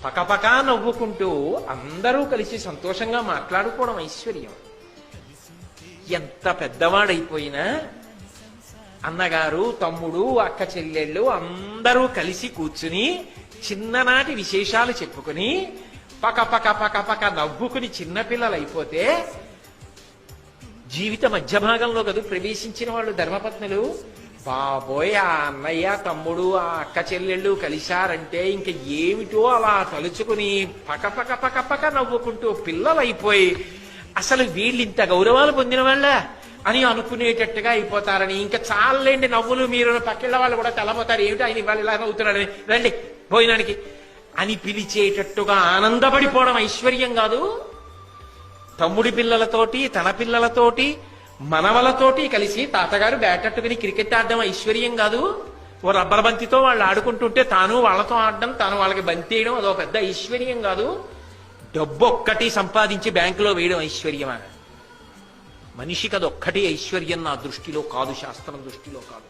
పకపకా నవ్వుకుంటూ అందరూ కలిసి సంతోషంగా మాట్లాడుకోవడం ఐశ్వర్యం. ఎంత పెద్దవాడైపోయినా అన్నగారు, తమ్ముడు, అక్క చెల్లెళ్ళు అందరూ కలిసి కూర్చుని చిన్ననాటి విశేషాలు చెప్పుకుని పక పక నవ్వుకుని చిన్నపిల్లలు అయిపోతే జీవిత మధ్య భాగంలో కదా ప్రవేశించిన వాళ్ళు ధర్మపత్నులు. బాబోయ్, ఆ అన్నయ్య, తమ్ముడు, ఆ అక్క చెల్లెళ్ళు కలిశారంటే ఇంక ఏమిటో అలా తలుచుకుని పక నవ్వుకుంటూ పిల్లలైపోయి అసలు వీళ్ళు ఇంత గౌరవాలు పొందిన వాళ్ళ అని అనుకునేటట్టుగా అయిపోతారని, ఇంకా చాలండి నవ్వులు, మీరు పక్కిళ్ళ వాళ్ళు కూడా తెల్లబోతారు, ఏమిటి ఆయన ఇవాళ ఇలా నవ్వుతున్నాడని, రండి భోజనానికి అని పిలిచేటట్టుగా ఆనందపడిపోవడం ఐశ్వర్యం కాదు? తమ్ముడి పిల్లలతోటి, తన పిల్లలతోటి, మనవలతోటి కలిసి తాతగారు బ్యాటట్టుకుని క్రికెట్ ఆడడం ఐశ్వర్యం కాదు? ఓ రబ్బర్ బంతితో వాళ్ళు ఆడుకుంటుంటే తాను వాళ్ళతో ఆడడం, తాను వాళ్ళకి బంతి వేయడం అదో పెద్ద ఐశ్వర్యం కాదు? డబ్బు ఒక్కటి సంపాదించి బ్యాంకులో వేయడం ఐశ్వర్యమా? మనిషికి అదొక్కటి ఐశ్వర్యం నా దృష్టిలో కాదు, శాస్త్రం దృష్టిలో కాదు.